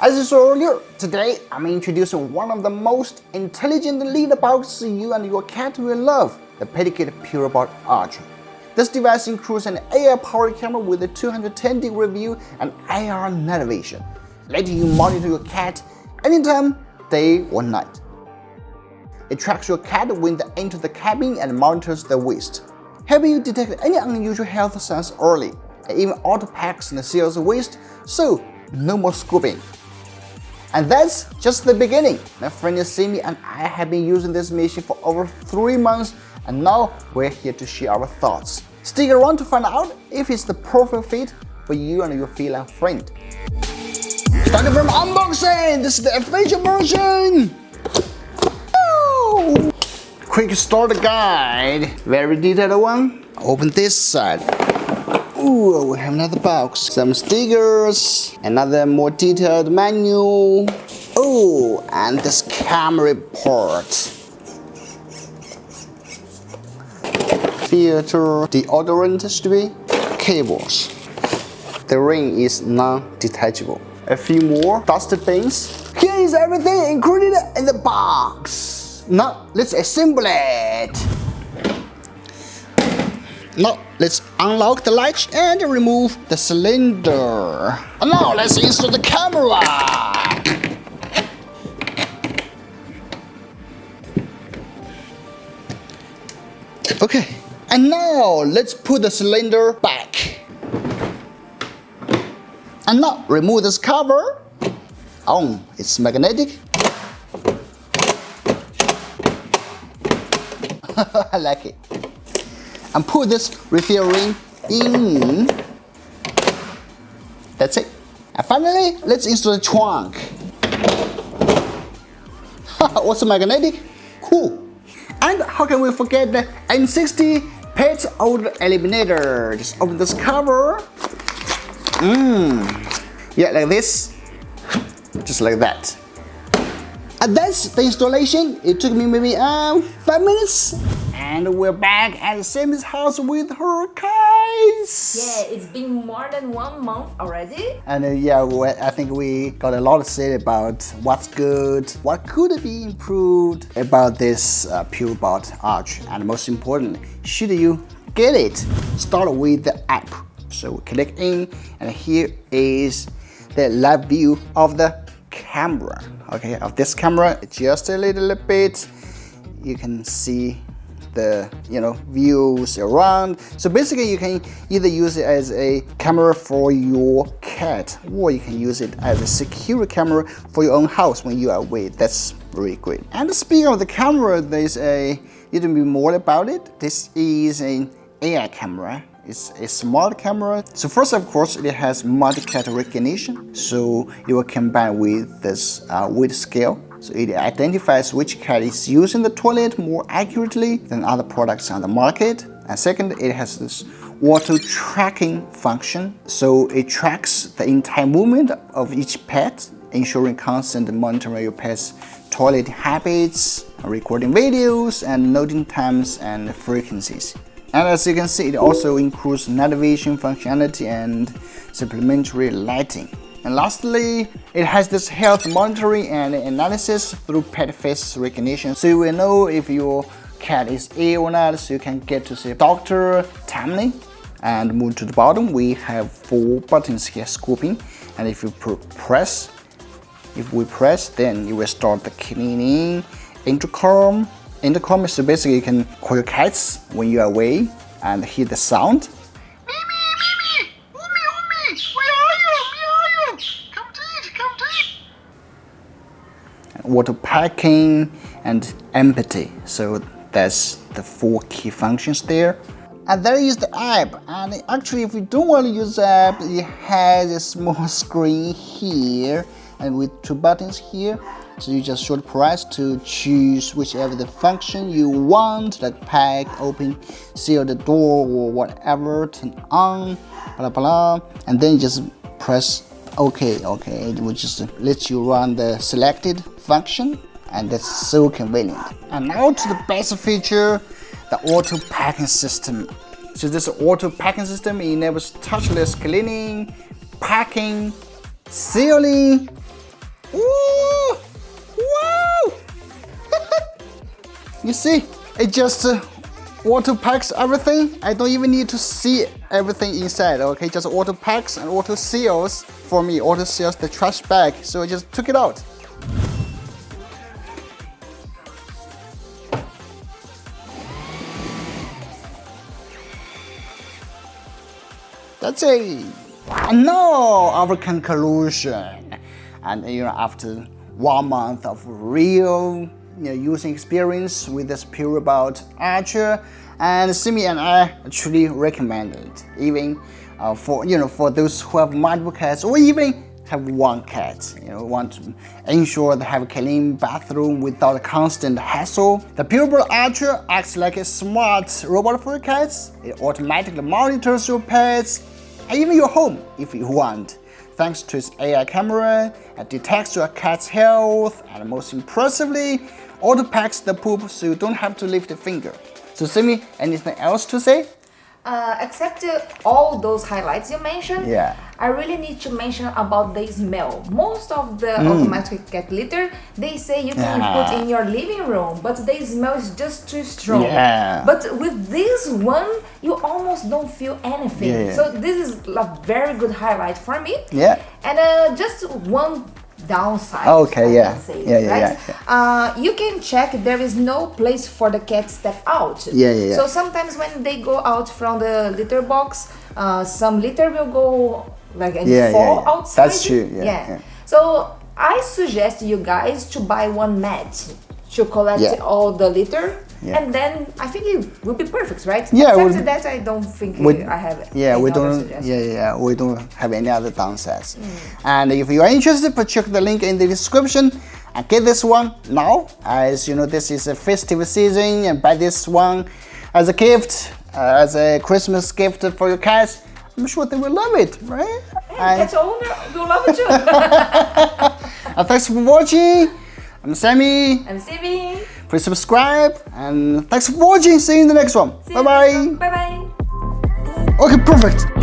As you saw earlier, today I'm introducing one of the most intelligent little boxes you and your cat will love, the Pedigree Purobot Ultra. This device includes an AI-powered camera with a 210-degree view and AR navigation, letting you monitor your cat anytime, day or night. It tracks your cat when they enter the cabin and monitors their waste, helping you detect any unusual health signs early, and even auto-packs and seals waste, so no more scooping. And that's just the beginning. My friend Simi and I have been using this machine for over 3 months, and now we're here to share our thoughts. Stick around to find out if it's the perfect fit for you and your feline friend. Starting from unboxing, this is the official version. Woo! Quick starter guide, very detailed one. Open this side. Ooh, we have another box, some stickers, another more detailed manual. Oh, and this camera part. Filter, deodorant strip, cables. The ring is non-detachable. A few more dust bins. Here is everything included in the box. Now let's assemble it. Now let's unlock the latch and remove the cylinder. And now let's install the camera. Okay, and now let's put the cylinder back. And now remove this cover. Oh, it's magnetic. I like it. And put this refill ring in. That's it. And finally, let's install the trunk. Also magnetic? Cool. And how can we forget the N60 pet odor eliminator? Just open this cover. Yeah, like this. Just like that. And that's the installation. It took me maybe 5 minutes. And we're back at Sami's house with her cats. Yeah, it's been more than 1 month already. And yeah, I think we got a lot to say about what's good, what could be improved about this Purobot Ultra. And most important, should you get it? Start with the app. So click in, and here is the live view of the camera. Okay, of this camera, just a little bit. You can see the views around. So basically you can either use it as a camera for your cat, or you can use it as a secure camera for your own house when you are away. That's really great. And speaking of the camera, there's a little bit more about it. This is an AI camera. It's a smart camera. So first, of course, it has multi-cat recognition. So it will combine with this weight scale. So it identifies which cat is using the toilet more accurately than other products on the market. And second, it has this auto tracking function. So it tracks the entire movement of each pet, ensuring constant monitoring of your pet's toilet habits, recording videos, and noting times and frequencies. And as you can see, it also includes navigation functionality and supplementary lighting. And lastly, it has this health monitoring and analysis through pet face recognition. So you will know if your cat is ill or not, so you can get to see a doctor timely. And move to the bottom, we have 4 buttons here, scooping. And if we press, then you will start the cleaning. Intercom, so basically you can call your cats when you are away and hear the sound. Auto packing and empty. So that's the 4 key functions there. And there is the app. And actually, if you don't want to use the app, it has a small screen here and with 2 buttons here. So you just short press to choose whichever the function you want, like pack, open, seal the door, or whatever, turn on, blah blah, and then you just press OK. It will just let you run the selected function. and that's so convenient. And now to the best feature, the auto packing system. So this auto packing system enables touchless cleaning, packing, sealing. Ooh, wow! You see, it just auto packs everything. I don't even need to see everything inside. Okay, just auto packs and auto seals for me. Auto seals the trash bag. So I just took it out. That's it. And now our conclusion. And after 1 month of real using experience with this Purobot Archer, and Simi and I truly recommend it. Even for those who have multiple cats or even have one cat, want to ensure they have a clean bathroom without a constant hassle. The Purobot Archer acts like a smart robot for your cats. It automatically monitors your pets and even your home if you want. Thanks to its AI camera, it detects your cat's health, and most impressively, auto packs the poop so you don't have to lift a finger. So Simi, anything else to say? Except all those highlights you mentioned, Yeah. I really need to mention about the smell. Most of the automatic cat litter, they say you can put in your living room, but the smell is just too strong. Yeah. But with this one, you almost don't feel anything. Yeah. So this is a very good highlight for me. Yeah. And just one downside. Okay, I yeah. can say, Yeah. you can check there is no place for the cat step out. Yeah. So sometimes when they go out from the litter box, some litter will go and fall outside. That's true. Yeah. So I suggest you guys to buy one mat to collect all the litter. Yeah. And then I think it will be perfect, right? Yeah. Except that I don't think I have it. Yeah, we don't. We don't have any other downsides. And if you are interested, please check the link in the description and get this one now. As you know, this is a festive season, and buy this one as a gift, as a Christmas gift for your cats. I'm sure they will love it, right? And cat owner will love it too. And thanks for watching. I'm Sammy. I'm Simi. Please subscribe and thanks for watching. See you in the next one. Bye bye. Bye bye. Okay, perfect.